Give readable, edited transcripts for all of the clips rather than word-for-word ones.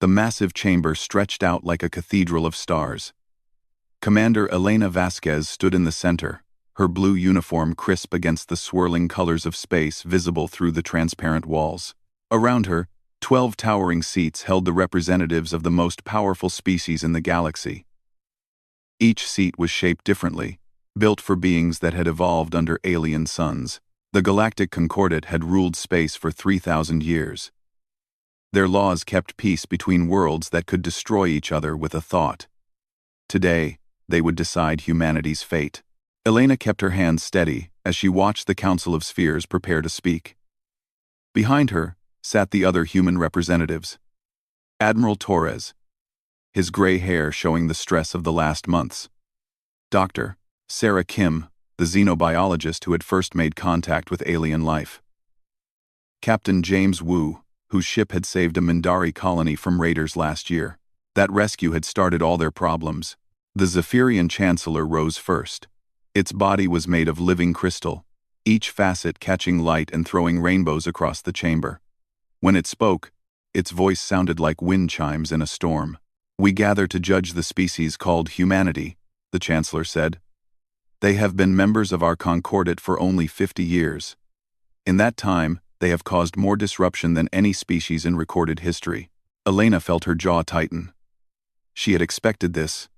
The massive chamber stretched out like a cathedral of stars. Commander Elena Vasquez stood in the center, her blue uniform crisp against the swirling colors of space visible through the transparent walls. Around her, 12 towering seats held the representatives of the most powerful species in the galaxy. Each seat was shaped differently, built for beings that had evolved under alien suns. The Galactic Concordat had ruled space for 3,000 years. Their laws kept peace between worlds that could destroy each other with a thought. Today, they would decide humanity's fate. Elena kept her hands steady as she watched the Council of Spheres prepare to speak. Behind her sat the other human representatives. Admiral Torres, his gray hair showing the stress of the last months. Dr. Sarah Kim, the xenobiologist who had first made contact with alien life. Captain James Wu, whose ship had saved a Mindari colony from raiders last year. That rescue had started all their problems. The Zephyrian Chancellor rose first. Its body was made of living crystal, each facet catching light and throwing rainbows across the chamber. When it spoke, its voice sounded like wind chimes in a storm. "We gather to judge the species called humanity," the Chancellor said. "They have been members of our Concordat for only 50 years. In that time, they have caused more disruption than any species in recorded history." Elena felt her jaw tighten. She had expected this,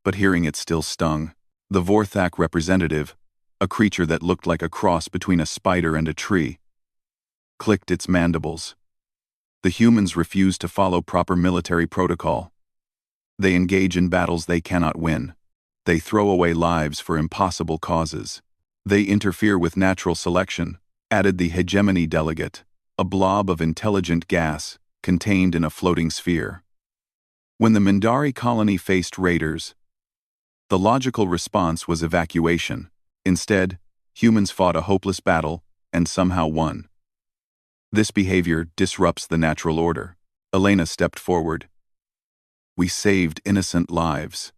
but hearing it still stung. The Vorthak representative, a creature that looked like a cross between a spider and a tree, clicked its mandibles. The humans refuse to follow proper military protocol. They engage in battles they cannot win. They throw away lives for impossible causes. They interfere with natural selection, added the hegemony delegate, a blob of intelligent gas contained in a floating sphere. When the Mindari colony faced raiders, the logical response was evacuation. Instead, humans fought a hopeless battle and somehow won. This behavior disrupts the natural order. Elena stepped forward. "We saved innocent lives."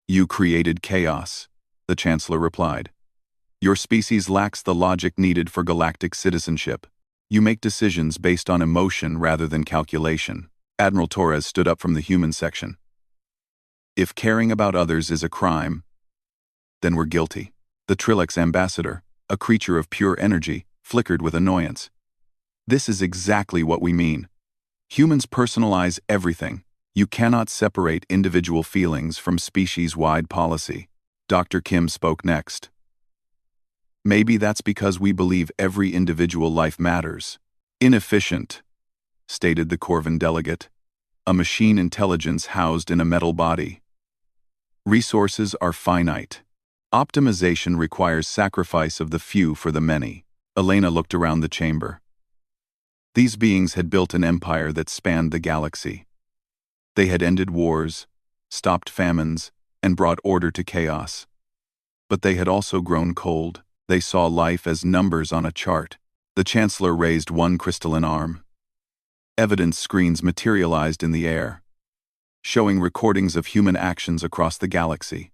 "You created chaos," the Chancellor replied. "Your species lacks the logic needed for galactic citizenship. You make decisions based on emotion rather than calculation." Admiral Torres stood up from the human section. "If caring about others is a crime, then we're guilty." The Trilix ambassador, a creature of pure energy, flickered with annoyance. "This is exactly what we mean. Humans personalize everything. You cannot separate individual feelings from species-wide policy." Dr. Kim spoke next. "Maybe that's because we believe every individual life matters." "Inefficient," stated the Corvan delegate. "A machine intelligence housed in a metal body. Resources are finite. Optimization requires sacrifice of the few for the many." Elena looked around the chamber. These beings had built an empire that spanned the galaxy. They had ended wars, stopped famines, and brought order to chaos. But they had also grown cold. They saw life as numbers on a chart. The Chancellor raised one crystalline arm. Evidence screens materialized in the air, showing recordings of human actions across the galaxy.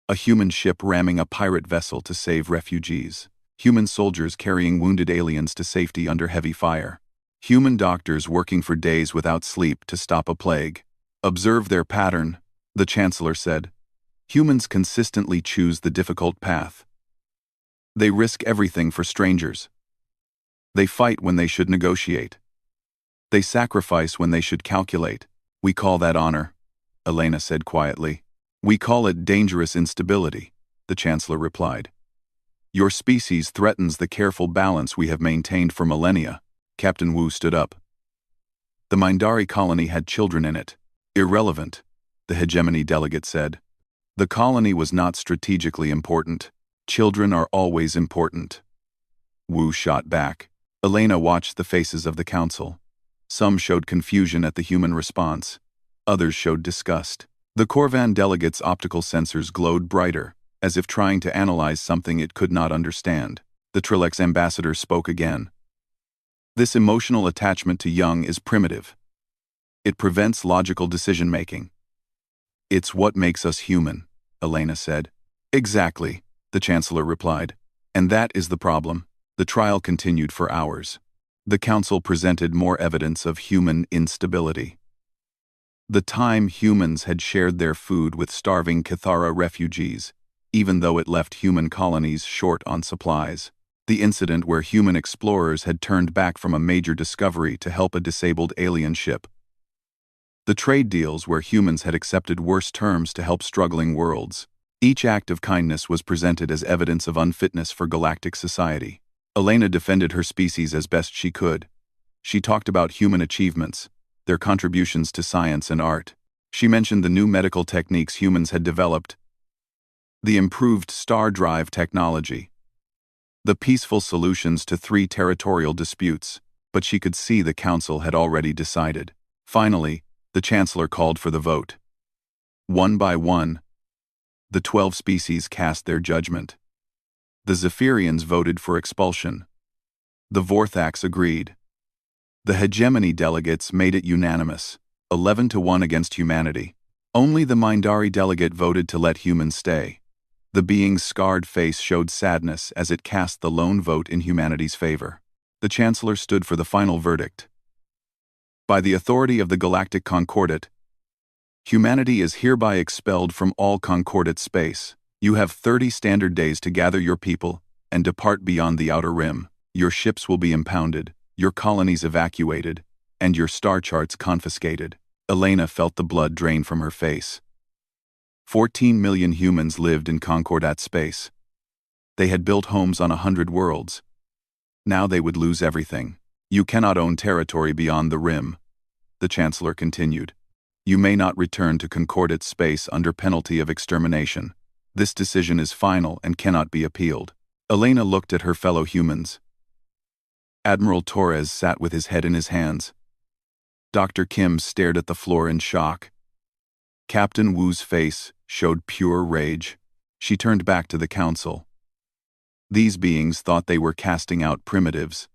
A human ship ramming a pirate vessel to save refugees. Human soldiers carrying wounded aliens to safety under heavy fire. Human doctors working for days without sleep to stop a plague. "Observe their pattern," the Chancellor said. "Humans consistently choose the difficult path. They risk everything for strangers. They fight when they should negotiate. They sacrifice when they should calculate. We call that honor," Elena said quietly. "We call it dangerous instability," the Chancellor replied. "Your species threatens the careful balance we have maintained for millennia." Captain Wu stood up. "The Mindari colony had children in it." "Irrelevant," the hegemony delegate said. "The colony was not strategically important. Children are always important." Wu shot back. Elena watched the faces of the council. Some showed confusion at the human response. Others showed disgust. The Corvan delegate's optical sensors glowed brighter, as if trying to analyze something it could not understand. The Trilix ambassador spoke again. "This emotional attachment to young is primitive. It prevents logical decision-making." "It's what makes us human," Elena said. "Exactly," the Chancellor replied. "And that is the problem." The trial continued for hours. The Council presented more evidence of human instability. The time humans had shared their food with starving Cathara refugees, even though it left human colonies short on supplies. The incident where human explorers had turned back from a major discovery to help a disabled alien ship. The trade deals where humans had accepted worse terms to help struggling worlds. Each act of kindness was presented as evidence of unfitness for galactic society. Elena defended her species as best she could. She talked about human achievements, their contributions to science and art. She mentioned the new medical techniques humans had developed, the improved star drive technology, the peaceful solutions to 3 territorial disputes, but she could see the council had already decided. Finally, the Chancellor called for the vote. One by one, the 12 species cast their judgment. The Zephyrians voted for expulsion. The Vorthax agreed. The hegemony delegates made it unanimous, 11-1 against humanity. Only the Mindari delegate voted to let humans stay. The being's scarred face showed sadness as it cast the lone vote in humanity's favor. The Chancellor stood for the final verdict. By the authority of the Galactic Concordat, humanity is hereby expelled from all Concordat space. You have 30 standard days to gather your people and depart beyond the outer rim. Your ships will be impounded, your colonies evacuated, and your star charts confiscated. Elena felt the blood drain from her face. 14 million humans lived in Concordat space. They had built homes on 100 worlds. Now they would lose everything. You cannot own territory beyond the rim, the Chancellor continued. You may not return to Concordat space under penalty of extermination. This decision is final and cannot be appealed. Elena looked at her fellow humans. Admiral Torres sat with his head in his hands. Dr. Kim stared at the floor in shock. Captain Wu's face showed pure rage. She turned back to the council. These beings thought they were casting out primitives.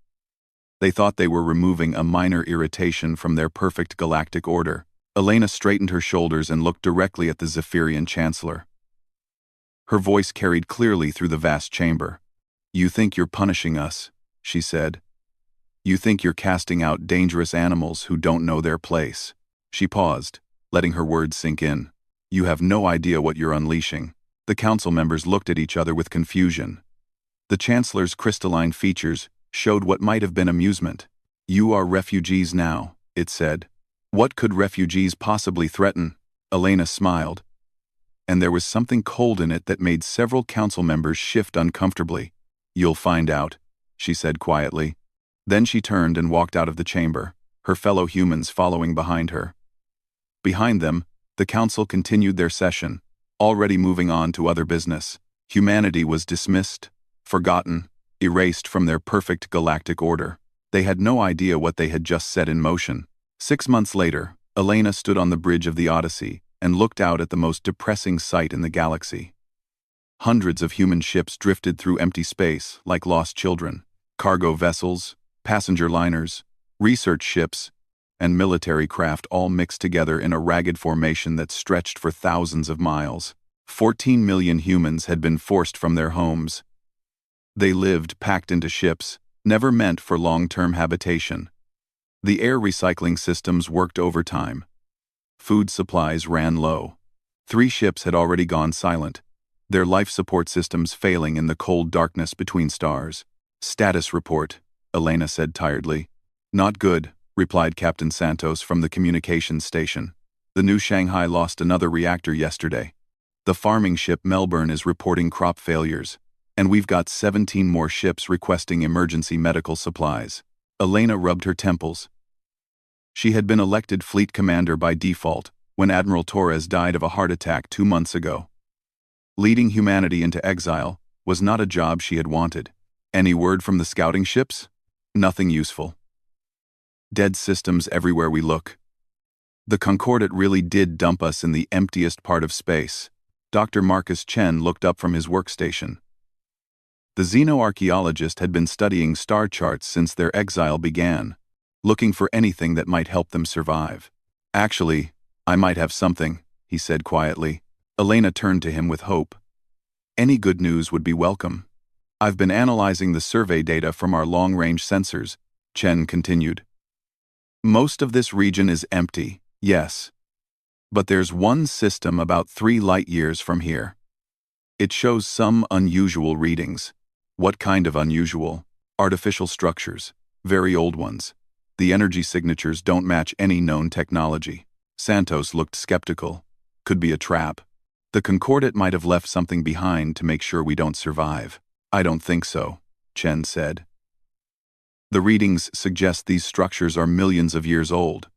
They thought they were removing a minor irritation from their perfect galactic order. Elena straightened her shoulders and looked directly at the Zephyrian Chancellor. Her voice carried clearly through the vast chamber. You think you're punishing us, she said. You think you're casting out dangerous animals who don't know their place. She paused, letting her words sink in. You have no idea what you're unleashing. The council members looked at each other with confusion. The Chancellor's crystalline features showed what might have been amusement. You are refugees now, it said. What could refugees possibly threaten? Elena smiled. And there was something cold in it that made several council members shift uncomfortably. You'll find out, she said quietly. Then she turned and walked out of the chamber, her fellow humans following behind her. Behind them, the council continued their session, already moving on to other business. Humanity was dismissed, forgotten, erased from their perfect galactic order. They had no idea what they had just set in motion. 6 months later, Elena stood on the bridge of the Odyssey and looked out at the most depressing sight in the galaxy. Hundreds of human ships drifted through empty space like lost children. Cargo vessels, passenger liners, research ships, and military craft all mixed together in a ragged formation that stretched for thousands of miles. 14 million humans had been forced from their homes. They lived packed into ships, never meant for long-term habitation. The air recycling systems worked overtime. Food supplies ran low. 3 ships had already gone silent, their life support systems failing in the cold darkness between stars. Status report, Elena said tiredly. Not good, replied Captain Santos from the communications station. The New Shanghai lost another reactor yesterday. The farming ship Melbourne is reporting crop failures, and we've got 17 more ships requesting emergency medical supplies. Elena rubbed her temples. She had been elected fleet commander by default when Admiral Torres died of a heart attack 2 months ago. Leading humanity into exile was not a job she had wanted. Any word from the scouting ships? Nothing useful. Dead systems everywhere we look. The Concordat really did dump us in the emptiest part of space. Dr. Marcus Chen looked up from his workstation. The xenoarchaeologist had been studying star charts since their exile began, looking for anything that might help them survive. Actually, I might have something, he said quietly. Elena turned to him with hope. Any good news would be welcome. I've been analyzing the survey data from our long-range sensors, Chen continued. Most of this region is empty, yes, But there's one system about 3 light-years from here. It shows some unusual readings. What kind of unusual? Artificial structures. Very old ones. The energy signatures don't match any known technology. Santos looked skeptical. Could be a trap. The Concordat might have left something behind to make sure we don't survive. I don't think so, Chen said. The readings suggest these structures are millions of years old.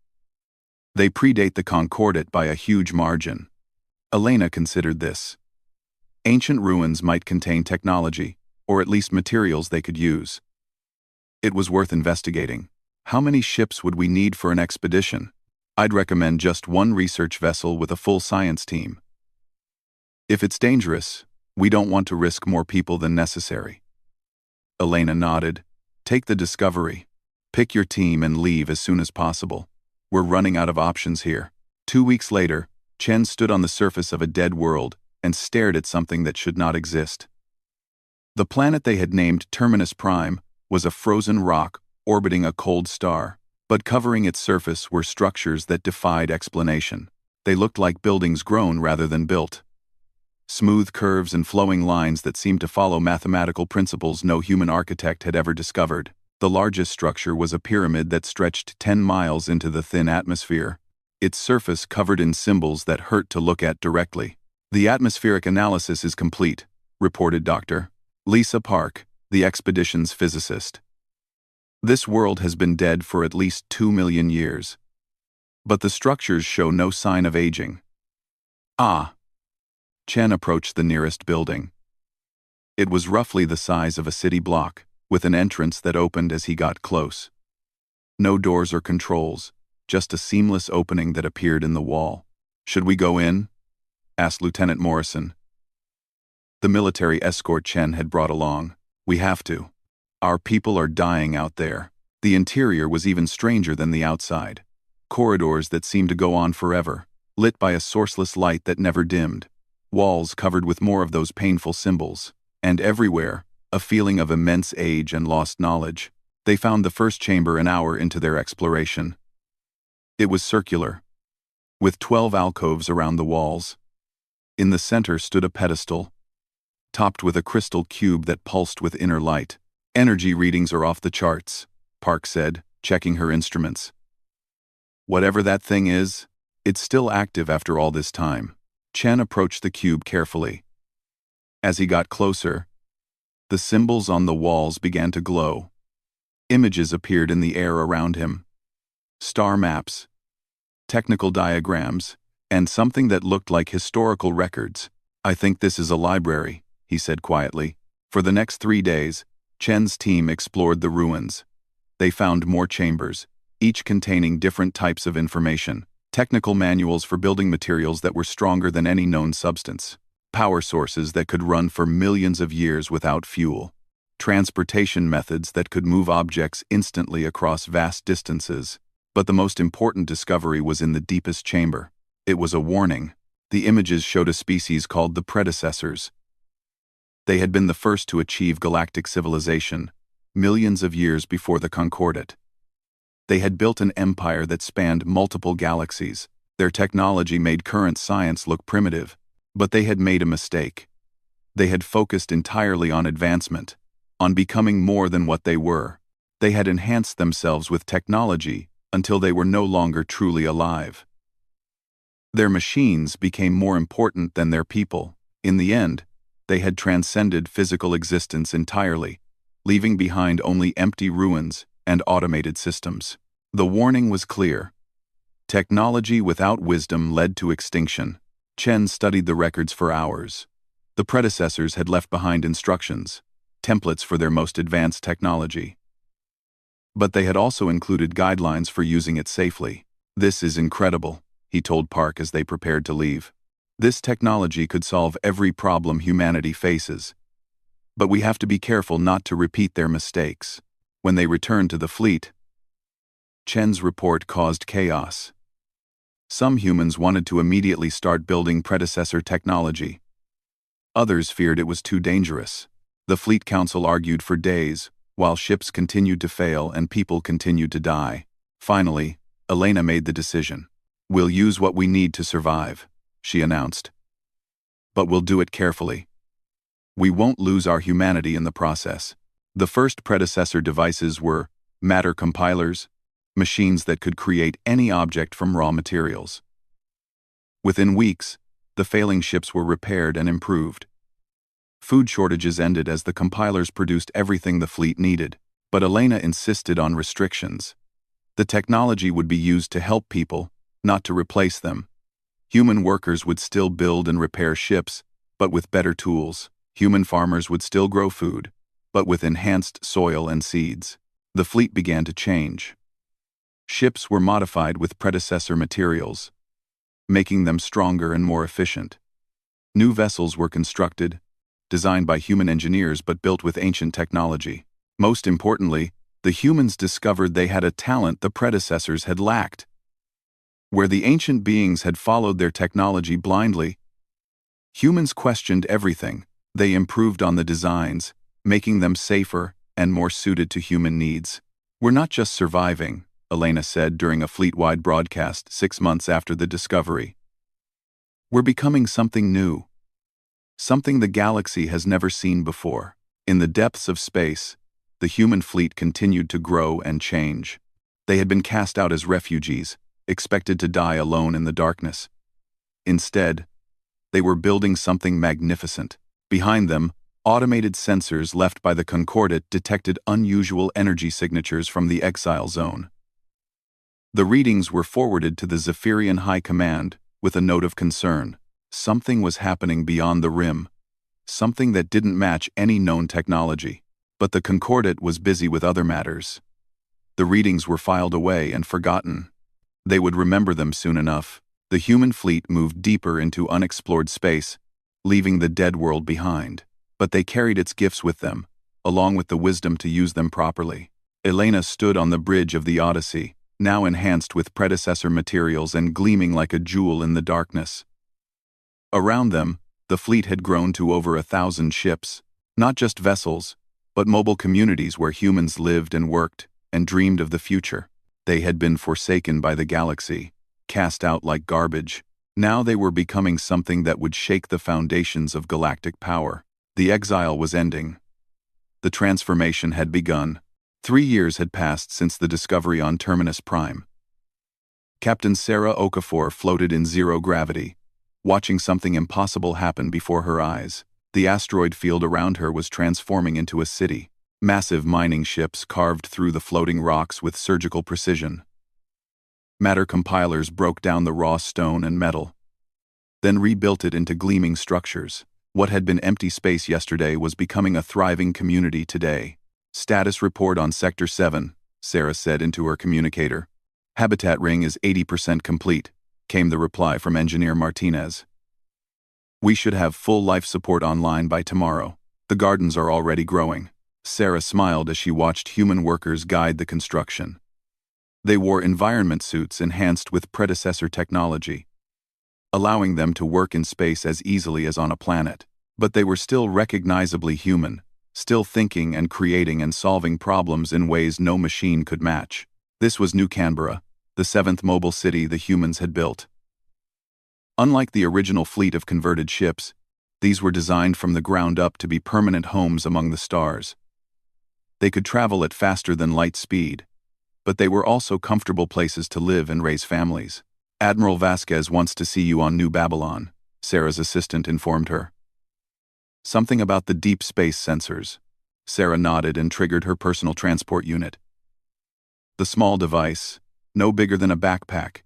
They predate the Concordat by a huge margin. Elena considered this. Ancient ruins might contain technology, or at least materials they could use. It was worth investigating. How many ships would we need for an expedition? I'd recommend just one research vessel with a full science team. If it's dangerous, we don't want to risk more people than necessary. Elena nodded. Take the Discovery. Pick your team and leave as soon as possible. We're running out of options here. 2 weeks later, Chen stood on the surface of a dead world and stared at something that should not exist. The planet they had named Terminus Prime was a frozen rock orbiting a cold star, but covering its surface were structures that defied explanation. They looked like buildings grown rather than built. Smooth curves and flowing lines that seemed to follow mathematical principles no human architect had ever discovered. The largest structure was a pyramid that stretched 10 miles into the thin atmosphere, its surface covered in symbols that hurt to look at directly. The atmospheric analysis is complete, reported Dr. Lisa Park, the expedition's physicist. This world has been dead for at least 2 million years. But the structures show no sign of aging. Ah! Chen approached the nearest building. It was roughly the size of a city block, with an entrance that opened as he got close. No doors or controls, just a seamless opening that appeared in the wall. Should we go in? Asked Lieutenant Morrison. The military escort Chen had brought along. We have to. Our people are dying out there. The interior was even stranger than the outside. Corridors that seemed to go on forever, lit by a sourceless light that never dimmed. Walls covered with more of those painful symbols. And everywhere, a feeling of immense age and lost knowledge. They found the first chamber an hour into their exploration. It was circular, with 12 alcoves around the walls. In the center stood a pedestal, topped with a crystal cube that pulsed with inner light. Energy readings are off the charts, Park said, checking her instruments. Whatever that thing is, it's still active after all this time. Chen approached the cube carefully. As he got closer, the symbols on the walls began to glow. Images appeared in the air around him. Star maps, technical diagrams, and something that looked like historical records. I think this is a library, he said quietly. For the next 3 days, Chen's team explored the ruins. They found more chambers, each containing different types of information. Technical manuals for building materials that were stronger than any known substance. Power sources that could run for millions of years without fuel. Transportation methods that could move objects instantly across vast distances. But the most important discovery was in the deepest chamber. It was a warning. The images showed a species called the predecessors. They had been the first to achieve galactic civilization, millions of years before the Concordat. They had built an empire that spanned multiple galaxies. Their technology made current science look primitive, but they had made a mistake. They had focused entirely on advancement, on becoming more than what they were. They had enhanced themselves with technology until they were no longer truly alive. Their machines became more important than their people. In the end, they had transcended physical existence entirely, leaving behind only empty ruins and automated systems. The warning was clear. Technology without wisdom led to extinction. Chen studied the records for hours. The predecessors had left behind instructions, templates for their most advanced technology. But they had also included guidelines for using it safely. This is incredible, he told Park as they prepared to leave. This technology could solve every problem humanity faces. But we have to be careful not to repeat their mistakes. When they returned to the fleet, Chen's report caused chaos. Some humans wanted to immediately start building predecessor technology. Others feared it was too dangerous. The Fleet Council argued for days, while ships continued to fail and people continued to die. Finally, Elena made the decision. "We'll use what we need to survive," she announced. "But we'll do it carefully. We won't lose our humanity in the process." The first predecessor devices were matter compilers, machines that could create any object from raw materials. Within weeks, the failing ships were repaired and improved. Food shortages ended as the compilers produced everything the fleet needed, but Elena insisted on restrictions. The technology would be used to help people, not to replace them. Human workers would still build and repair ships, but with better tools. Human farmers would still grow food, but with enhanced soil and seeds. The fleet began to change. Ships were modified with predecessor materials, making them stronger and more efficient. New vessels were constructed, designed by human engineers but built with ancient technology. Most importantly, the humans discovered they had a talent the predecessors had lacked. Where the ancient beings had followed their technology blindly, humans questioned everything. They improved on the designs, making them safer and more suited to human needs. "We're not just surviving," Elena said during a fleet-wide broadcast 6 months after the discovery. "We're becoming something new. Something the galaxy has never seen before." In the depths of space, the human fleet continued to grow and change. They had been cast out as refugees, expected to die alone in the darkness. Instead, they were building something magnificent. Behind them, automated sensors left by the Concordat detected unusual energy signatures from the exile zone. The readings were forwarded to the Zephyrian High Command with a note of concern. Something was happening beyond the rim, something that didn't match any known technology. But the Concordat was busy with other matters. The readings were filed away and forgotten. They would remember them soon enough. The human fleet moved deeper into unexplored space, leaving the dead world behind. But they carried its gifts with them, along with the wisdom to use them properly. Elena stood on the bridge of the Odyssey, now enhanced with predecessor materials and gleaming like a jewel in the darkness. Around them, the fleet had grown to over 1,000 ships, not just vessels, but mobile communities where humans lived and worked and dreamed of the future. They had been forsaken by the galaxy, cast out like garbage. Now they were becoming something that would shake the foundations of galactic power. The exile was ending. The transformation had begun. 3 years had passed since the discovery on Terminus Prime. Captain Sarah Okafor floated in zero gravity, watching something impossible happen before her eyes. The asteroid field around her was transforming into a city. Massive mining ships carved through the floating rocks with surgical precision. Matter compilers broke down the raw stone and metal, then rebuilt it into gleaming structures. What had been empty space yesterday was becoming a thriving community today. "Status report on Sector 7, Sarah said into her communicator. "Habitat ring is 80% complete, came the reply from Engineer Martinez. "We should have full life support online by tomorrow. The gardens are already growing." Sarah smiled as she watched human workers guide the construction. They wore environment suits enhanced with predecessor technology, allowing them to work in space as easily as on a planet. But they were still recognizably human, still thinking and creating and solving problems in ways no machine could match. This was New Canberra, the 7th mobile city the humans had built. Unlike the original fleet of converted ships, these were designed from the ground up to be permanent homes among the stars. They could travel at faster than light speed, but they were also comfortable places to live and raise families. "Admiral Vasquez wants to see you on New Babylon," Sarah's assistant informed her. "Something about the deep space sensors." Sarah nodded and triggered her personal transport unit. The small device, no bigger than a backpack,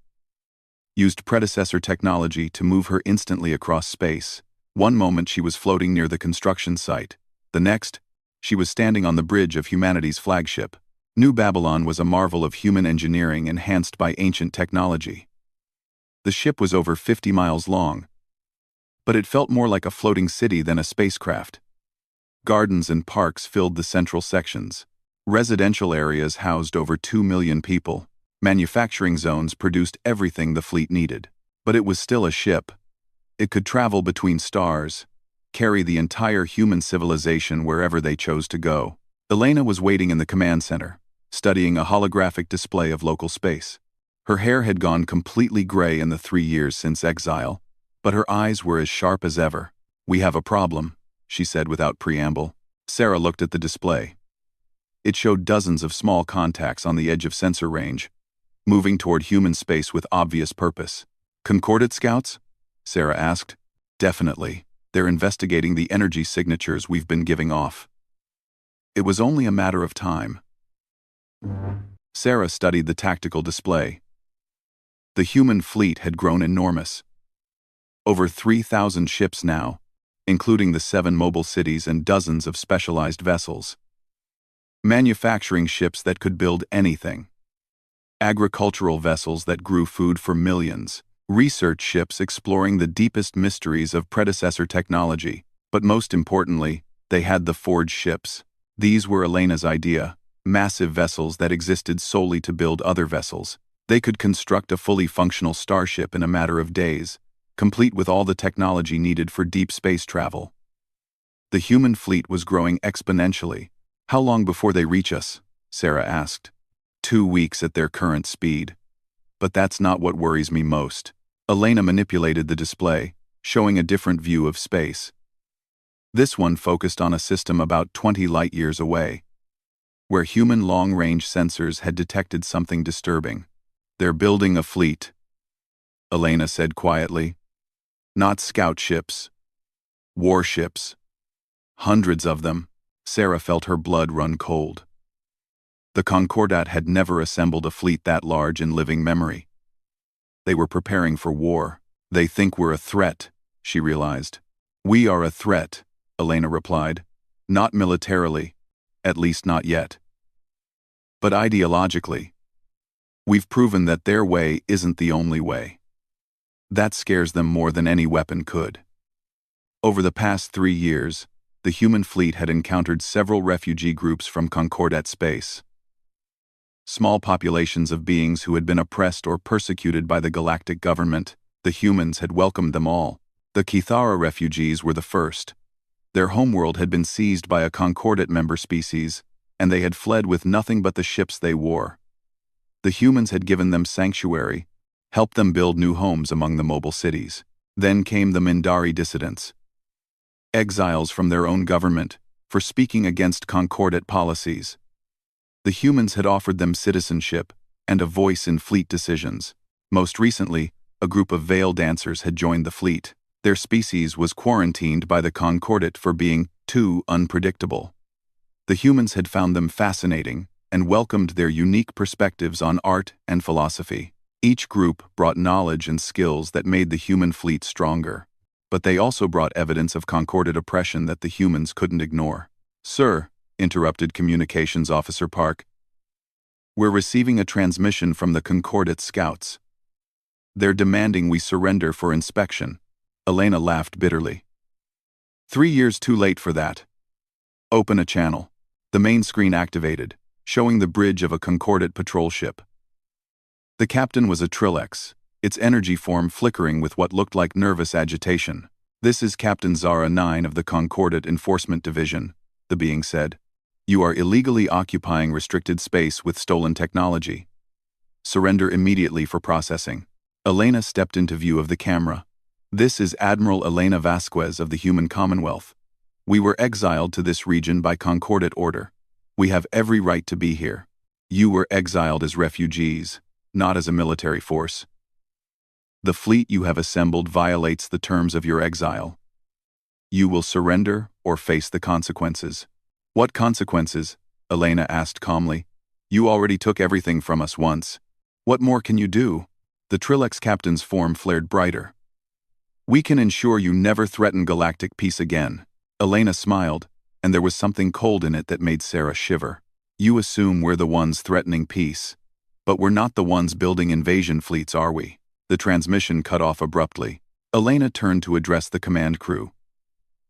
used predecessor technology to move her instantly across space. One moment she was floating near the construction site. The next, she was standing on the bridge of humanity's flagship. New Babylon was a marvel of human engineering enhanced by ancient technology. The ship was over 50 miles long, but it felt more like a floating city than a spacecraft. Gardens and parks filled the central sections. Residential areas housed over 2 million people. Manufacturing zones produced everything the fleet needed. But it was still a ship. It could travel between stars, carry the entire human civilization wherever they chose to go. Elena was waiting in the command center, studying a holographic display of local space. Her hair had gone completely gray in the 3 years since exile, but her eyes were as sharp as ever. "We have a problem," she said without preamble. Sarah looked at the display. It showed dozens of small contacts on the edge of sensor range, moving toward human space with obvious purpose. "Concordate scouts?" Sarah asked. "Definitely. They're investigating the energy signatures we've been giving off." It was only a matter of time. Sarah studied the tactical display. The human fleet had grown enormous. Over 3,000 ships now, including the 7 mobile cities and dozens of specialized vessels. Manufacturing ships that could build anything. Agricultural vessels that grew food for millions. Research ships exploring the deepest mysteries of predecessor technology. But most importantly, they had the forged ships. These were Elena's idea, massive vessels that existed solely to build other vessels. They could construct a fully functional starship in a matter of days, complete with all the technology needed for deep space travel. The human fleet was growing exponentially. "How long before they reach us?" Sarah asked. 2 weeks at their current speed. But that's not what worries me most. Elena manipulated the display, showing a different view of space. This one focused on a system about 20 light-years away, where human long-range sensors had detected something disturbing. "They're building a fleet," Elena said quietly. "Not scout ships. Warships. Hundreds of them." Sarah felt her blood run cold. The Concordat had never assembled a fleet that large in living memory. They were preparing for war. "They think we're a threat," she realized. "We are a threat," Elena replied. "Not militarily, at least not yet. But ideologically. We've proven that their way isn't the only way. That scares them more than any weapon could." Over the past 3 years, the human fleet had encountered several refugee groups from Concordat space. Small populations of beings who had been oppressed or persecuted by the galactic government. The humans had welcomed them all. The Kithara refugees were the first. Their homeworld had been seized by a Concordat member species, and they had fled with nothing but the ships they wore. The humans had given them sanctuary, helped them build new homes among the mobile cities. Then came the Mindari dissidents. Exiles from their own government, for speaking against Concordat policies. The humans had offered them citizenship and a voice in fleet decisions. Most recently, a group of veil dancers had joined the fleet. Their species was quarantined by the Concordat for being too unpredictable. The humans had found them fascinating and welcomed their unique perspectives on art and philosophy. Each group brought knowledge and skills that made the human fleet stronger. But they also brought evidence of Concordat oppression that the humans couldn't ignore. "Sir," interrupted Communications Officer Park, "we're receiving a transmission from the Concordat scouts. They're demanding we surrender for inspection." Elena laughed bitterly. 3 years too late for that. "Open a channel." The main screen activated, showing the bridge of a Concordat patrol ship. The captain was a Trilex, its energy form flickering with what looked like nervous agitation. "This is Captain Zara 9 of the Concordat Enforcement Division," the being said. "You are illegally occupying restricted space with stolen technology. Surrender immediately for processing." Elena stepped into view of the camera. "This is Admiral Elena Vasquez of the Human Commonwealth. We were exiled to this region by Concordat order. We have every right to be here. You were exiled as refugees, not as a military force. The fleet you have assembled violates the terms of your exile. You will surrender or face the consequences." "What consequences?" Elena asked calmly. "You already took everything from us once. What more can you do?" The Trilex captain's form flared brighter. "We can ensure you never threaten galactic peace again." Elena smiled, and there was something cold in it that made Sarah shiver. "You assume we're the ones threatening peace. But we're not the ones building invasion fleets, are we?" The transmission cut off abruptly. Elena turned to address the command crew.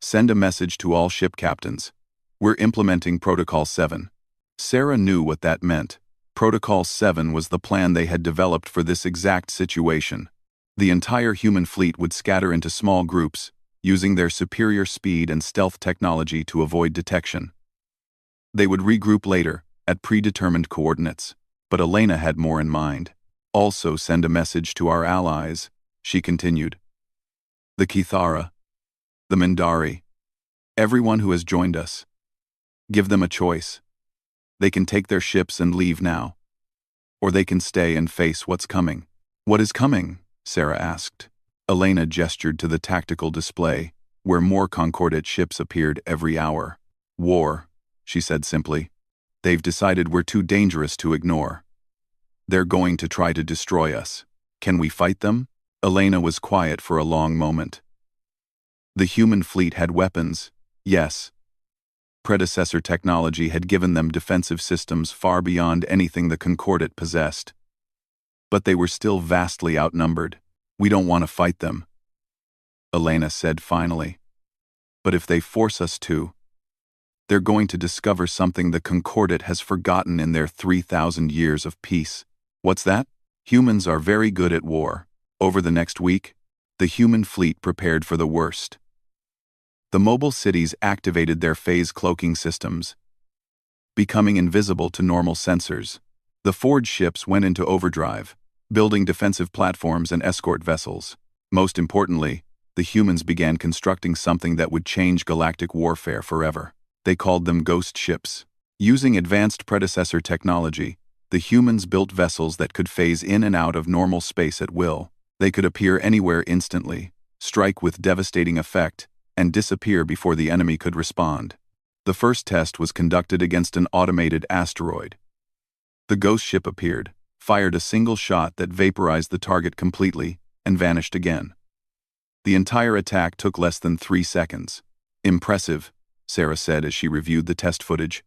"Send a message to all ship captains. We're implementing Protocol 7. Sarah knew what that meant. Protocol 7 was the plan they had developed for this exact situation. The entire human fleet would scatter into small groups, using their superior speed and stealth technology to avoid detection. They would regroup later, at predetermined coordinates. But Elena had more in mind. Also send a message to our allies, she continued. The Kithara, the Mindari, everyone who has joined us. Give them a choice. They can take their ships and leave now. Or they can stay and face what's coming. What is coming? Sarah asked. Elena gestured to the tactical display, where more Concordat ships appeared every hour. War, she said simply. They've decided we're too dangerous to ignore. They're going to try to destroy us. Can we fight them? Elena was quiet for a long moment. The human fleet had weapons, yes. Predecessor technology had given them defensive systems far beyond anything the Concordat possessed. But they were still vastly outnumbered. We don't want to fight them, Elena said finally. But if they force us to, they're going to discover something the Concordat has forgotten in their 3,000 years of peace. What's that? Humans are very good at war. Over the next week, the human fleet prepared for the worst. The mobile cities activated their phase cloaking systems, becoming invisible to normal sensors. The forged ships went into overdrive, building defensive platforms and escort vessels. Most importantly, the humans began constructing something that would change galactic warfare forever. They called them ghost ships. Using advanced predecessor technology, the humans built vessels that could phase in and out of normal space at will. They could appear anywhere instantly, strike with devastating effect, and disappear before the enemy could respond. The first test was conducted against an automated asteroid. The ghost ship appeared, fired a single shot that vaporized the target completely, and vanished again. The entire attack took less than 3 seconds. Impressive, Sarah said as she reviewed the test footage.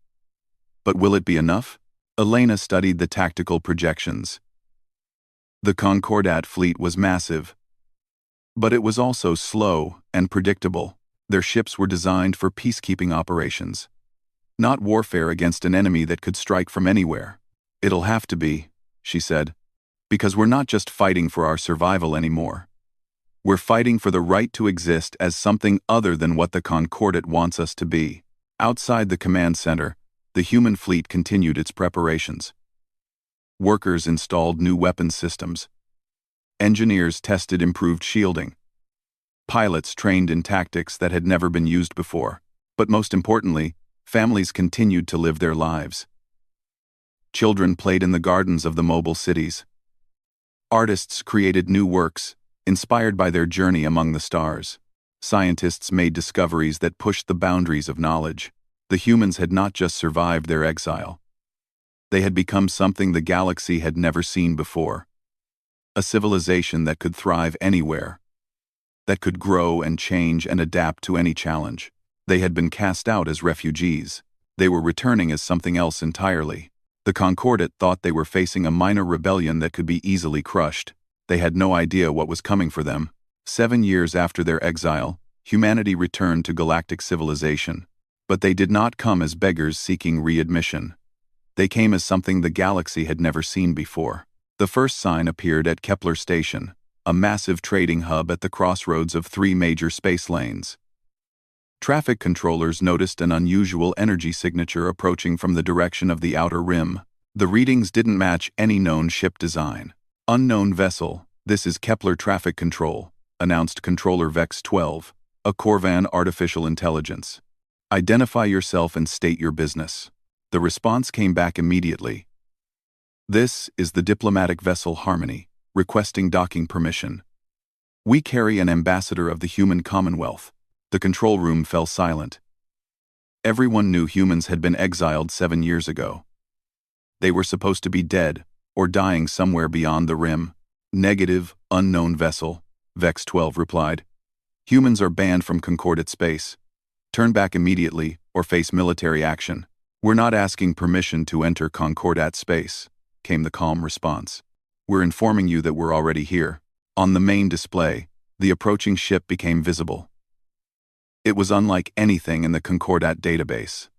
But will it be enough? Elena studied the tactical projections. The Concordat fleet was massive, but it was also slow and predictable. Their ships were designed for peacekeeping operations, not warfare against an enemy that could strike from anywhere. It'll have to be, she said, because we're not just fighting for our survival anymore. We're fighting for the right to exist as something other than what the Concordat wants us to be. Outside the command center, the human fleet continued its preparations. Workers installed new weapons systems. Engineers tested improved shielding. Pilots trained in tactics that had never been used before. But most importantly, families continued to live their lives. Children played in the gardens of the mobile cities. Artists created new works, inspired by their journey among the stars. Scientists made discoveries that pushed the boundaries of knowledge. The humans had not just survived their exile. They had become something the galaxy had never seen before. A civilization that could thrive anywhere, that could grow and change and adapt to any challenge. They had been cast out as refugees. They were returning as something else entirely. The Concordat thought they were facing a minor rebellion that could be easily crushed. They had no idea what was coming for them. 7 years after their exile, humanity returned to galactic civilization. But they did not come as beggars seeking readmission. They came as something the galaxy had never seen before. The first sign appeared at Kepler Station, a massive trading hub at the crossroads of 3 major space lanes. Traffic controllers noticed an unusual energy signature approaching from the direction of the outer rim. The readings didn't match any known ship design. Unknown vessel, this is Kepler Traffic Control, announced Controller Vex 12, a Corvan artificial intelligence. Identify yourself and state your business. The response came back immediately. This is the diplomatic vessel Harmony, requesting docking permission. We carry an ambassador of the human commonwealth. The control room fell silent. Everyone knew humans had been exiled 7 years ago. They were supposed to be dead, or dying somewhere beyond the rim. Negative, unknown vessel, Vex 12 replied. Humans are banned from Concordat space. Turn back immediately, or face military action. We're not asking permission to enter Concordat space, came the calm response. We're informing you that we're already here. On the main display, the approaching ship became visible. It was unlike anything in the Concordat database.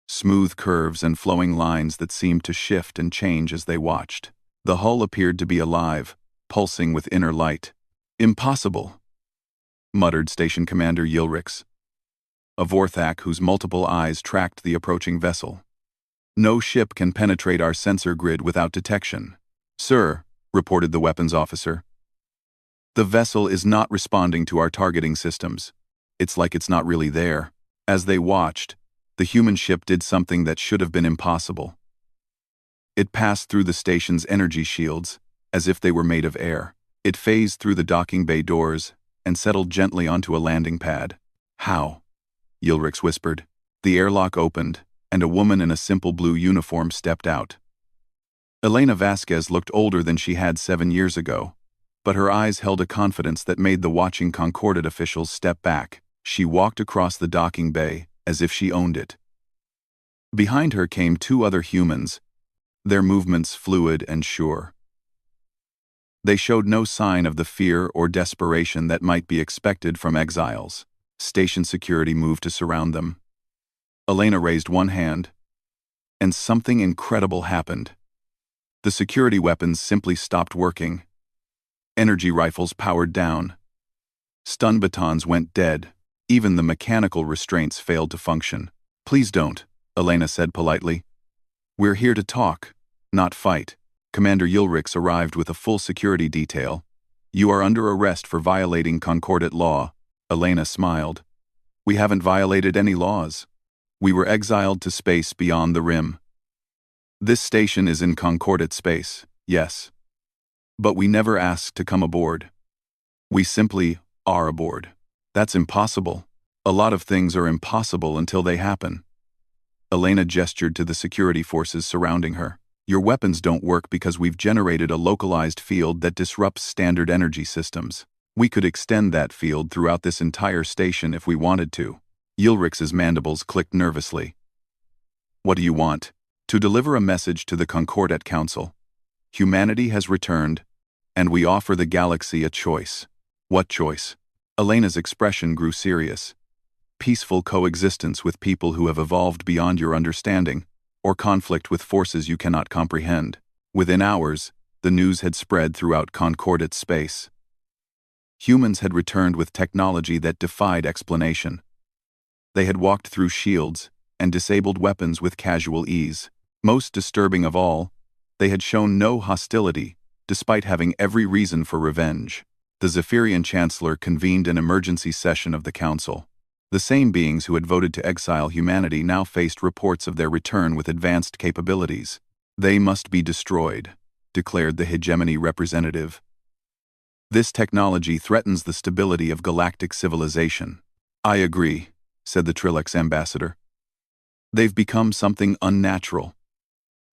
Smooth curves and flowing lines that seemed to shift and change as they watched. The hull appeared to be alive, pulsing with inner light. Impossible, muttered Station Commander Yilrix, a Vorthak whose multiple eyes tracked the approaching vessel. No ship can penetrate our sensor grid without detection. Sir, reported the weapons officer. The vessel is not responding to our targeting systems. It's like it's not really there. As they watched, the human ship did something that should have been impossible. It passed through the station's energy shields, as if they were made of air. It phased through the docking bay doors and settled gently onto a landing pad. How? Ulrichs whispered. The airlock opened, and a woman in a simple blue uniform stepped out. Elena Vasquez looked older than she had 7 years ago, but her eyes held a confidence that made the watching Concordat officials step back. She walked across the docking bay as if she owned it. Behind her came 2 other humans, their movements fluid and sure. They showed no sign of the fear or desperation that might be expected from exiles. Station security moved to surround them. Elena raised one hand, and something incredible happened. The security weapons simply stopped working. Energy rifles powered down. Stun batons went dead. Even the mechanical restraints failed to function. Please don't, Elena said politely. We're here to talk, not fight. Commander Ulrichs arrived with a full security detail. You are under arrest for violating Concordat law. Elena smiled. We haven't violated any laws. We were exiled to space beyond the rim. This station is in Concordat space, yes. But we never asked to come aboard. We simply are aboard. That's impossible. A lot of things are impossible until they happen. Elena gestured to the security forces surrounding her. Your weapons don't work because we've generated a localized field that disrupts standard energy systems. We could extend that field throughout this entire station if we wanted to. Ulrichs' mandibles clicked nervously. What do you want? To deliver a message to the Concordat Council. Humanity has returned, and we offer the galaxy a choice. What choice? Elena's expression grew serious. Peaceful coexistence with people who have evolved beyond your understanding, or conflict with forces you cannot comprehend. Within hours, the news had spread throughout Concordat space. Humans had returned with technology that defied explanation. They had walked through shields and disabled weapons with casual ease. Most disturbing of all, they had shown no hostility, despite having every reason for revenge. The Zephyrian Chancellor convened an emergency session of the Council. The same beings who had voted to exile humanity now faced reports of their return with advanced capabilities. They must be destroyed, declared the hegemony representative. This technology threatens the stability of galactic civilization. I agree, said the Trilix ambassador. They've become something unnatural.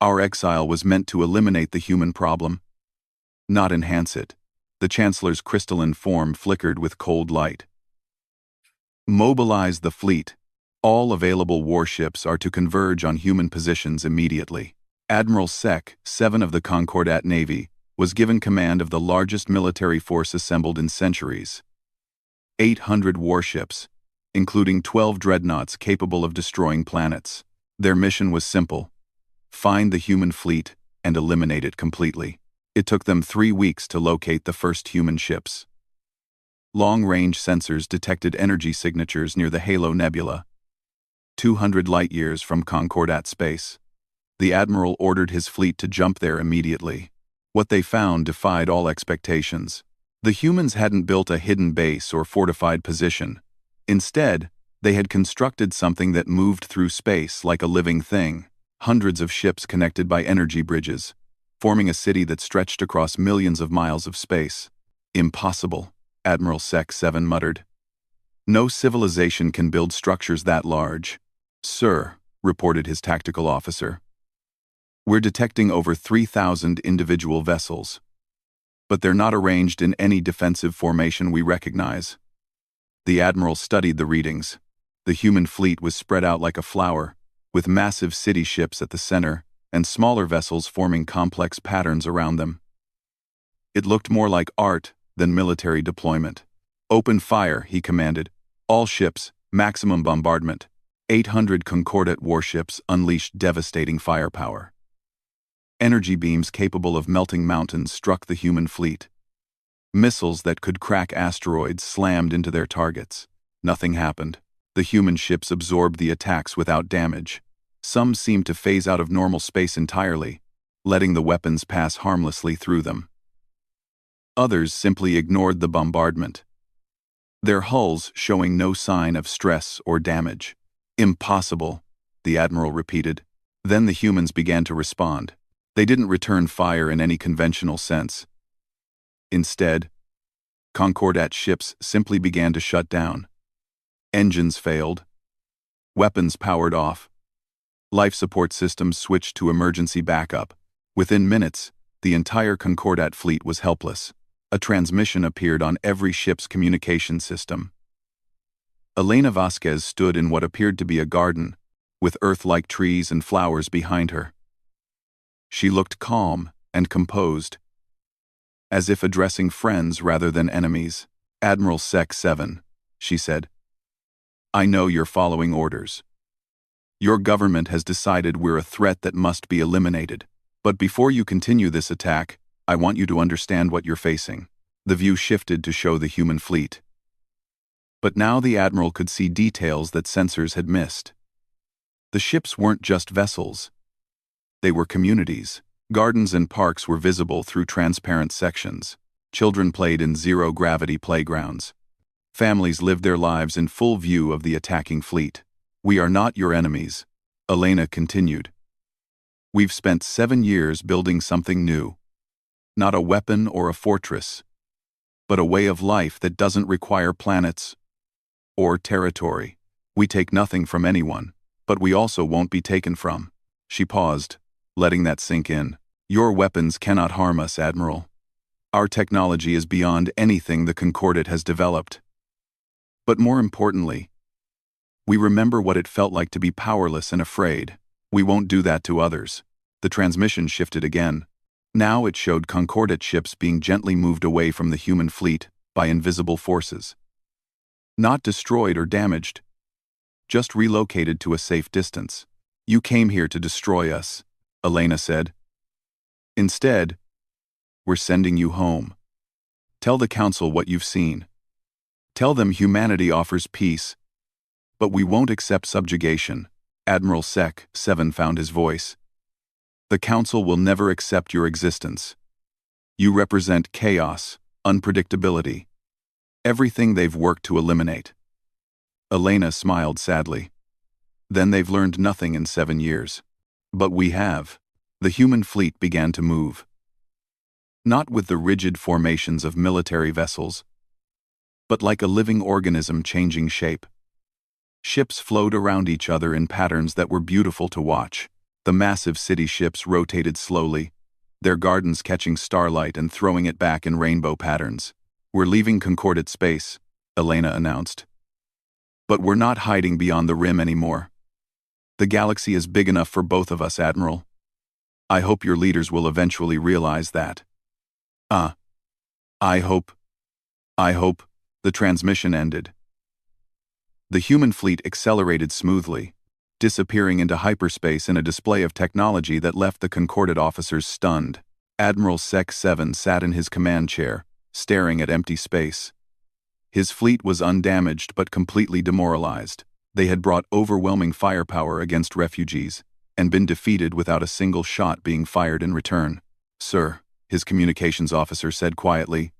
Our exile was meant to eliminate the human problem, not enhance it. The Chancellor's crystalline form flickered with cold light. Mobilize the fleet. All available warships are to converge on human positions immediately. Admiral Sec, 7 of the Concordat Navy, was given command of the largest military force assembled in centuries. 800 warships, including 12 dreadnoughts capable of destroying planets. Their mission was simple: find the human fleet and eliminate it completely. It took them 3 weeks to locate the first human ships. Long-range sensors detected energy signatures near the Halo Nebula, 200 light-years from Concordat space. The Admiral ordered his fleet to jump there immediately. What they found defied all expectations. The humans hadn't built a hidden base or fortified position. Instead, they had constructed something that moved through space like a living thing. Hundreds of ships connected by energy bridges, forming a city that stretched across millions of miles of space. Impossible, Admiral Sec 7 muttered. No civilization can build structures that large. Sir, reported his tactical officer. We're detecting over 3,000 individual vessels, but they're not arranged in any defensive formation we recognize. The Admiral studied the readings. The human fleet was spread out like a flower, with massive city ships at the center and smaller vessels forming complex patterns around them. It looked more like art than military deployment. Open fire, he commanded. All ships, maximum bombardment. 800 Concordat warships unleashed devastating firepower. Energy beams capable of melting mountains struck the human fleet. Missiles that could crack asteroids slammed into their targets. Nothing happened. The human ships absorbed the attacks without damage. Some seemed to phase out of normal space entirely, letting the weapons pass harmlessly through them. Others simply ignored the bombardment, their hulls showing no sign of stress or damage. "Impossible," the admiral repeated. Then the humans began to respond. They didn't return fire in any conventional sense. Instead, Concordat ships simply began to shut down. Engines failed. Weapons powered off. Life support systems switched to emergency backup. Within minutes, the entire Concordat fleet was helpless. A transmission appeared on every ship's communication system. Elena Vasquez stood in what appeared to be a garden, with Earth-like trees and flowers behind her. She looked calm and composed, as if addressing friends rather than enemies. "Admiral Sec 7, she said. "I know you're following orders. Your government has decided we're a threat that must be eliminated. But before you continue this attack, I want you to understand what you're facing." The view shifted to show the human fleet. But now the admiral could see details that sensors had missed. The ships weren't just vessels. They were communities. Gardens and parks were visible through transparent sections. Children played in zero-gravity playgrounds. Families lived their lives in full view of the attacking fleet. "We are not your enemies," Elena continued. "We've spent 7 years building something new. Not a weapon or a fortress, but a way of life that doesn't require planets or territory. We take nothing from anyone, but we also won't be taken from." She paused, letting that sink in. "Your weapons cannot harm us, Admiral. Our technology is beyond anything the Concordat has developed. But more importantly, we remember what it felt like to be powerless and afraid. We won't do that to others." The transmission shifted again. Now it showed Concordat ships being gently moved away from the human fleet by invisible forces. Not destroyed or damaged, just relocated to a safe distance. "You came here to destroy us," Elena said. "Instead, we're sending you home. Tell the Council what you've seen. Tell them humanity offers peace, but we won't accept subjugation." Admiral Sec 7 found his voice. "The Council will never accept your existence. You represent chaos, unpredictability, everything they've worked to eliminate." Elena smiled sadly. "Then they've learned nothing in 7 years. But we have." The human fleet began to move. Not with the rigid formations of military vessels, but like a living organism changing shape. Ships flowed around each other in patterns that were beautiful to watch. The massive city ships rotated slowly, their gardens catching starlight and throwing it back in rainbow patterns. "We're leaving Concordat space," Elena announced. "But we're not hiding beyond the rim anymore. The galaxy is big enough for both of us, Admiral. I hope your leaders will eventually realize that." I hope. The transmission ended. The human fleet accelerated smoothly, disappearing into hyperspace in a display of technology that left the Concordat officers stunned. Admiral Sec 7 sat in his command chair, staring at empty space. His fleet was undamaged but completely demoralized. They had brought overwhelming firepower against refugees, and been defeated without a single shot being fired in return. "Sir," his communications officer said quietly,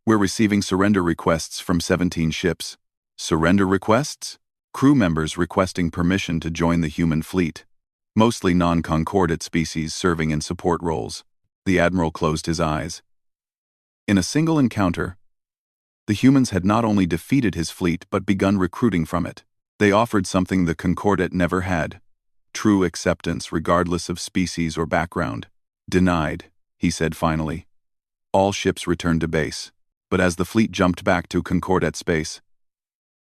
"we're receiving surrender requests from 17 ships." "Surrender requests?" Crew members requesting permission to join the human fleet. Mostly non-Concordat species serving in support roles. The Admiral closed his eyes. In a single encounter, the humans had not only defeated his fleet but begun recruiting from it. They offered something the Concordat never had: true acceptance regardless of species or background. "Denied," he said finally. All ships returned to base, but as the fleet jumped back to Concordat space,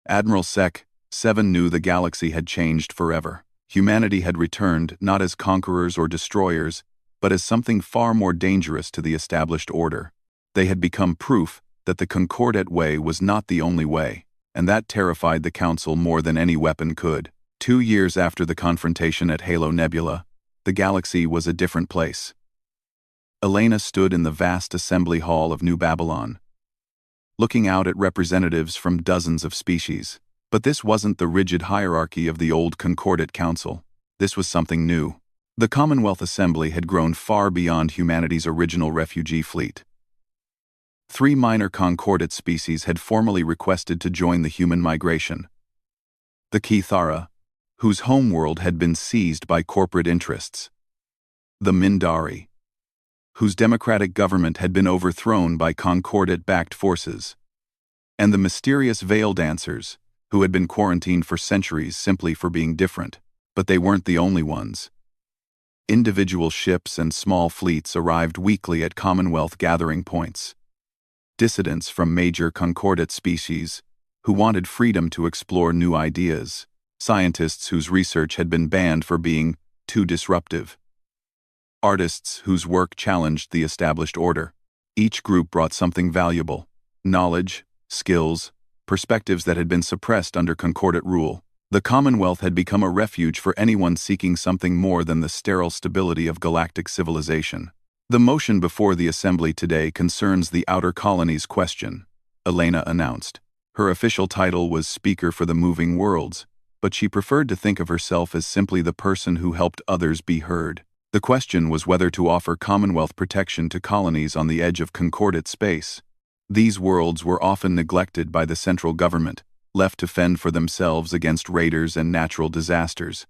Admiral Sec 7 knew the galaxy had changed forever. Humanity had returned not as conquerors or destroyers, but as something far more dangerous to the established order. They had become proof that the Concordat way was not the only way, and that terrified the Council more than any weapon could. 2 years after the confrontation at Halo Nebula, the galaxy was a different place. Elena stood in the vast assembly hall of New Babylon, looking out at representatives from dozens of species. But this wasn't the rigid hierarchy of the old Concordat Council. This was something new. The Commonwealth Assembly had grown far beyond humanity's original refugee fleet. 3 minor concordate species had formally requested to join the human migration. The Kithara, whose homeworld had been seized by corporate interests. The Mindari, whose democratic government had been overthrown by concordate-backed forces. And the mysterious veil dancers, who had been quarantined for centuries simply for being different. But they weren't the only ones. Individual ships and small fleets arrived weekly at Commonwealth gathering points. Dissidents from major concordate species, who wanted freedom to explore new ideas. Scientists whose research had been banned for being too disruptive. Artists whose work challenged the established order. Each group brought something valuable: knowledge, skills, perspectives that had been suppressed under concordate rule. The Commonwealth had become a refuge for anyone seeking something more than the sterile stability of galactic civilization. The motion before the Assembly today concerns the Outer Colonies question, Elena announced. Her official title was Speaker for the Moving Worlds, but she preferred to think of herself as simply the person who helped others be heard. The question was whether to offer Commonwealth protection to colonies on the edge of concordate space. These worlds were often neglected by the central government, left to fend for themselves against raiders and natural disasters.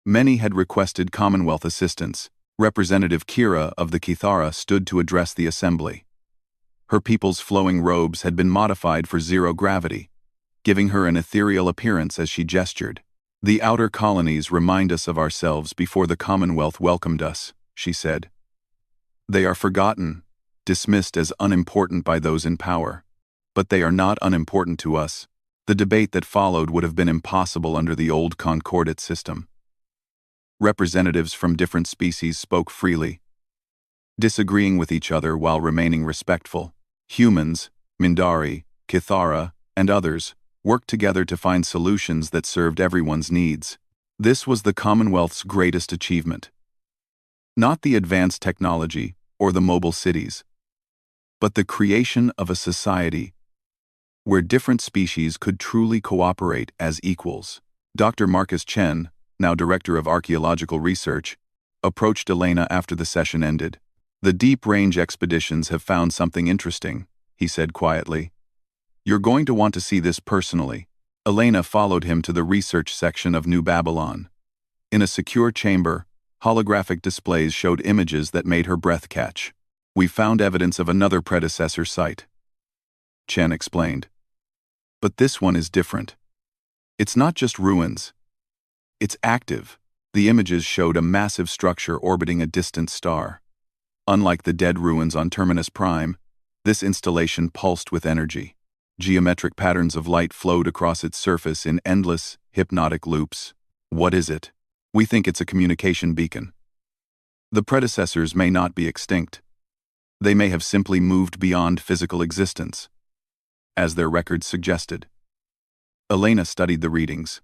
Many had requested Commonwealth assistance. Representative Kira of the Kithara stood to address the Assembly. Her people's flowing robes had been modified for zero gravity, giving her an ethereal appearance as she gestured. "The outer colonies remind us of ourselves before the Commonwealth welcomed us," she said. "They are forgotten, dismissed as unimportant by those in power. But they are not unimportant to us." The debate that followed would have been impossible under the old concordate system. Representatives from different species spoke freely, disagreeing with each other while remaining respectful. Humans, Mindari, Kithara, and others worked together to find solutions that served everyone's needs. This was the Commonwealth's greatest achievement. Not the advanced technology or the mobile cities, but the creation of a society where different species could truly cooperate as equals. Dr. Marcus Chen, now Director of Archaeological Research, approached Elena after the session ended. "The deep-range expeditions have found something interesting," he said quietly. "You're going to want to see this personally." Elena followed him to the research section of New Babylon. In a secure chamber, holographic displays showed images that made her breath catch. "We found evidence of another predecessor site," Chen explained. "But this one is different. It's not just ruins. It's active." The images showed a massive structure orbiting a distant star. Unlike the dead ruins on Terminus Prime, this installation pulsed with energy. Geometric patterns of light flowed across its surface in endless, hypnotic loops. "What is it?" "We think it's a communication beacon. The predecessors may not be extinct. They may have simply moved beyond physical existence, as their records suggested." Elena studied the readings.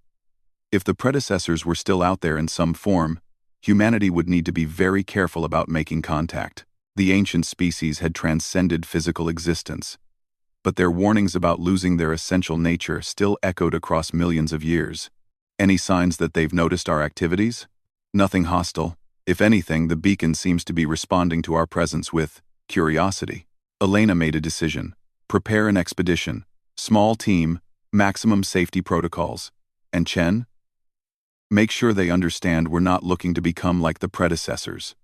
If the predecessors were still out there in some form, humanity would need to be very careful about making contact. The ancient species had transcended physical existence, but their warnings about losing their essential nature still echoed across millions of years. "Any signs that they've noticed our activities?" "Nothing hostile. If anything, the beacon seems to be responding to our presence with curiosity." Elena made a decision. "Prepare an expedition. Small team, maximum safety protocols. And Chen? Make sure they understand we're not looking to become like the predecessors.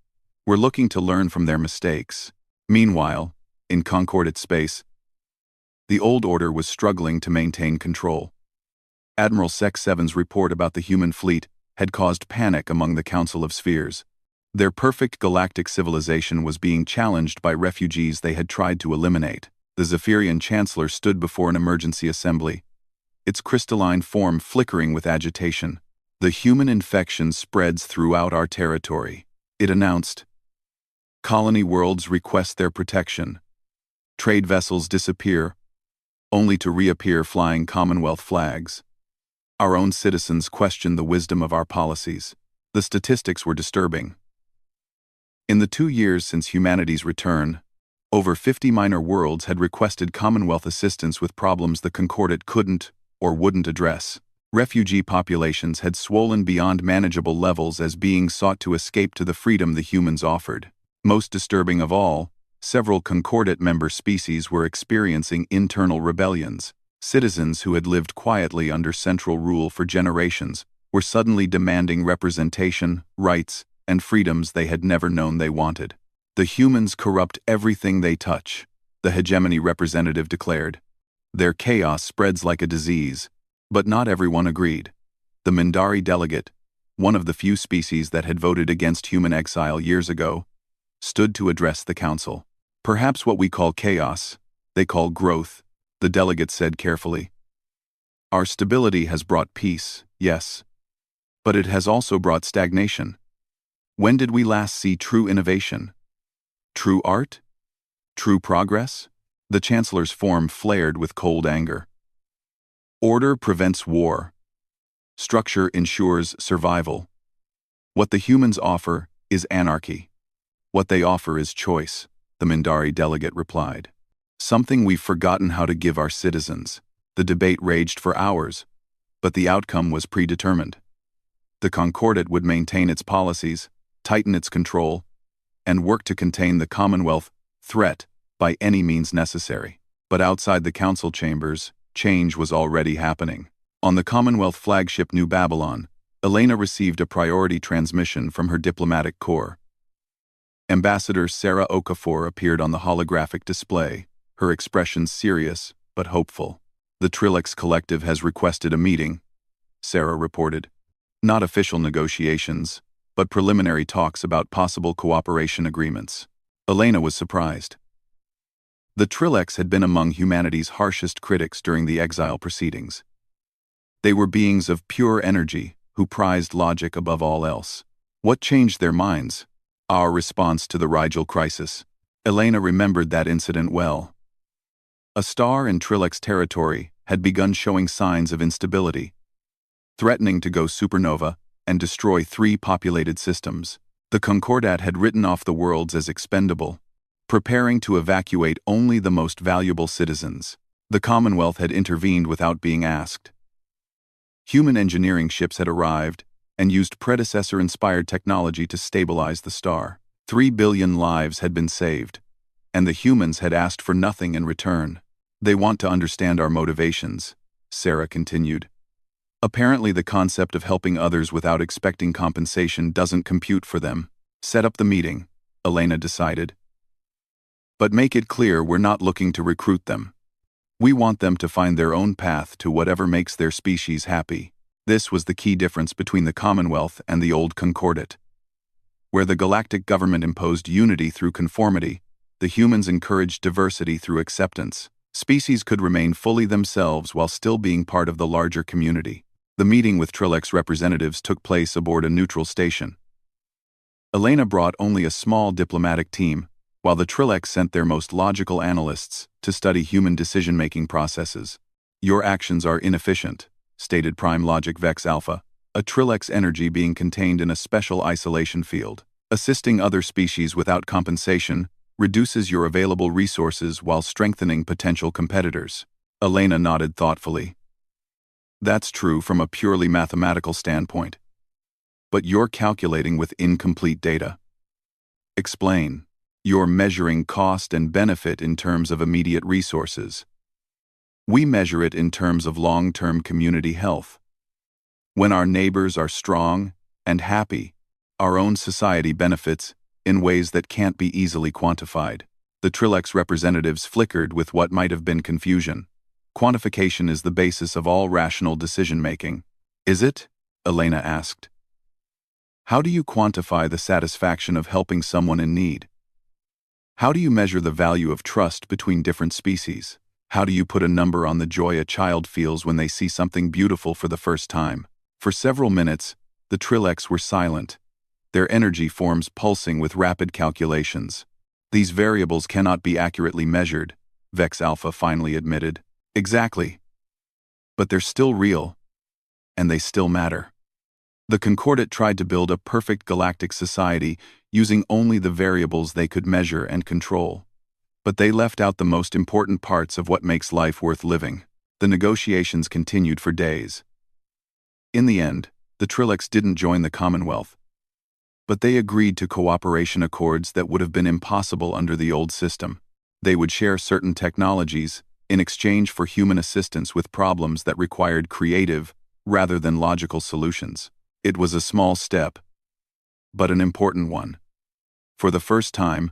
We're looking to learn from their mistakes." Meanwhile, in concordate space, the old order was struggling to maintain control. Admiral Sec 7's report about the human fleet had caused panic among the Council of Spheres. Their perfect galactic civilization was being challenged by refugees they had tried to eliminate. The Zephyrian Chancellor stood before an emergency assembly, its crystalline form flickering with agitation. "The human infection spreads throughout our territory," it announced. "Colony worlds request their protection. Trade vessels disappear, only to reappear flying Commonwealth flags. Our own citizens question the wisdom of our policies." The statistics were disturbing. In the 2 years since humanity's return, over 50 minor worlds had requested Commonwealth assistance with problems the Concordate couldn't or wouldn't address. Refugee populations had swollen beyond manageable levels as beings sought to escape to the freedom the humans offered. Most disturbing of all, several Concordat member species were experiencing internal rebellions. Citizens who had lived quietly under central rule for generations were suddenly demanding representation, rights, and freedoms they had never known they wanted. The humans corrupt everything they touch, the hegemony representative declared. Their chaos spreads like a disease, but not everyone agreed. The Mindari delegate, one of the few species that had voted against human exile years ago, stood to address the council. Perhaps what we call chaos, they call growth, the delegate said carefully. Our stability has brought peace, yes, but it has also brought stagnation. When did we last see true innovation? True art? True progress? The Chancellor's form flared with cold anger. Order prevents war. Structure ensures survival. What the humans offer is anarchy. What they offer is choice, the Mindari delegate replied. Something we've forgotten how to give our citizens. The debate raged for hours, but the outcome was predetermined. The Concordat would maintain its policies, tighten its control, and work to contain the Commonwealth threat by any means necessary. But outside the council chambers, change was already happening. On the Commonwealth flagship New Babylon, Elena received a priority transmission from her diplomatic corps. Ambassador Sarah Okafor appeared on the holographic display, her expression serious but hopeful. The Trilix Collective has requested a meeting, Sarah reported. Not official negotiations, but preliminary talks about possible cooperation agreements. Elena was surprised. The Trilix had been among humanity's harshest critics during the exile proceedings. They were beings of pure energy who prized logic above all else. What changed their minds? Our response to the Rigel crisis. Elena remembered that incident well. A star in Trilix territory had begun showing signs of instability, threatening to go supernova and destroy 3 populated systems. The Concordat had written off the worlds as expendable, preparing to evacuate only the most valuable citizens. The Commonwealth had intervened without being asked. Human engineering ships had arrived and used predecessor-inspired technology to stabilize the star. 3 billion lives had been saved, and the humans had asked for nothing in return. They want to understand our motivations, Sarah continued. Apparently the concept of helping others without expecting compensation doesn't compute for them. Set up the meeting, Elena decided. But make it clear we're not looking to recruit them. We want them to find their own path to whatever makes their species happy. This was the key difference between the Commonwealth and the old Concordat. Where the galactic government imposed unity through conformity, the humans encouraged diversity through acceptance. Species could remain fully themselves while still being part of the larger community. The meeting with Trilix representatives took place aboard a neutral station. Elena brought only a small diplomatic team, while the Trilix sent their most logical analysts to study human decision-making processes. Your actions are inefficient, stated Prime Logic Vex Alpha, a Trilix energy being contained in a special isolation field. Assisting other species without compensation reduces your available resources while strengthening potential competitors. Elena nodded thoughtfully. That's true from a purely mathematical standpoint. But you're calculating with incomplete data. Explain. You're measuring cost and benefit in terms of immediate resources. We measure it in terms of long-term community health. When our neighbors are strong and happy, our own society benefits in ways that can't be easily quantified. The Trilix representatives flickered with what might have been confusion. Quantification is the basis of all rational decision-making. Is it? Elena asked. How do you quantify the satisfaction of helping someone in need? How do you measure the value of trust between different species? How do you put a number on the joy a child feels when they see something beautiful for the first time? For several minutes, the Trilix were silent, their energy forms pulsing with rapid calculations. These variables cannot be accurately measured, Vex Alpha finally admitted. Exactly. But they're still real, and they still matter. The Concordat tried to build a perfect galactic society using only the variables they could measure and control. But they left out the most important parts of what makes life worth living. The negotiations continued for days. In the end, the Trilix didn't join the Commonwealth. But they agreed to cooperation accords that would have been impossible under the old system. They would share certain technologies in exchange for human assistance with problems that required creative, rather than logical solutions. It was a small step, but an important one. For the first time,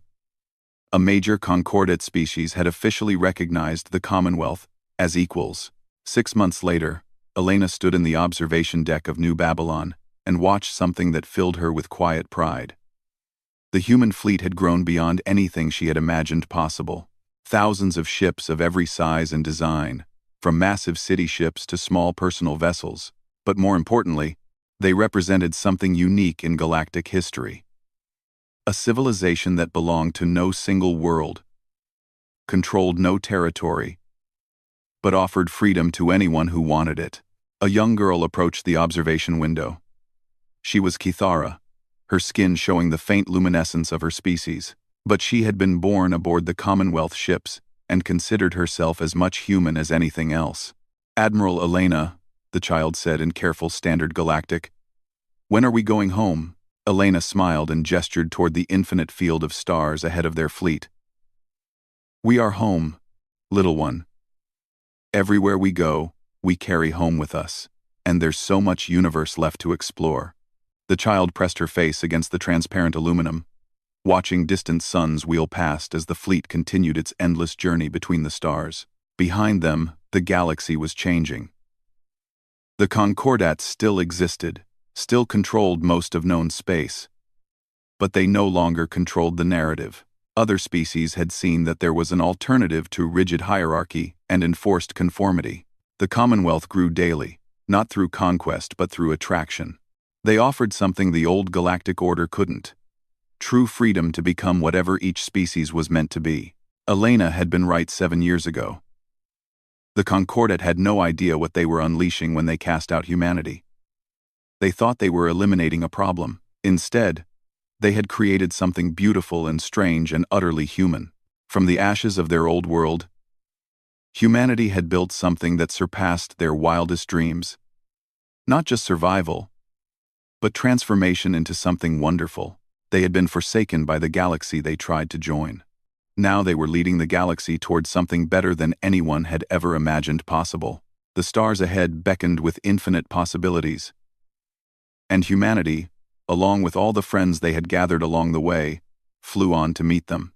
a major concordate species had officially recognized the Commonwealth as equals. 6 months later, Elena stood in the observation deck of New Babylon and watched something that filled her with quiet pride. The human fleet had grown beyond anything she had imagined possible. Thousands of ships of every size and design, from massive city ships to small personal vessels, but more importantly, they represented something unique in galactic history. A civilization that belonged to no single world, controlled no territory, but offered freedom to anyone who wanted it. A young girl approached the observation window. She was Kithara, her skin showing the faint luminescence of her species, but she had been born aboard the Commonwealth ships and considered herself as much human as anything else. "Admiral Elena," the child said in careful Standard Galactic. "When are we going home?" Elena smiled and gestured toward the infinite field of stars ahead of their fleet. "We are home, little one. Everywhere we go, we carry home with us, and there's so much universe left to explore." The child pressed her face against the transparent aluminum, watching distant suns wheel past as the fleet continued its endless journey between the stars. Behind them, the galaxy was changing. The Concordats still existed, still controlled most of known space. But they no longer controlled the narrative. Other species had seen that there was an alternative to rigid hierarchy and enforced conformity. The Commonwealth grew daily, not through conquest but through attraction. They offered something the old galactic order couldn't: true freedom to become whatever each species was meant to be. Elena had been right 7 years ago. The Concordat had no idea what they were unleashing when they cast out humanity. They thought they were eliminating a problem. Instead, they had created something beautiful and strange and utterly human. From the ashes of their old world, humanity had built something that surpassed their wildest dreams. Not just survival, but transformation into something wonderful. They had been forsaken by the galaxy they tried to join. Now they were leading the galaxy towards something better than anyone had ever imagined possible. The stars ahead beckoned with infinite possibilities. And humanity, along with all the friends they had gathered along the way, flew on to meet them.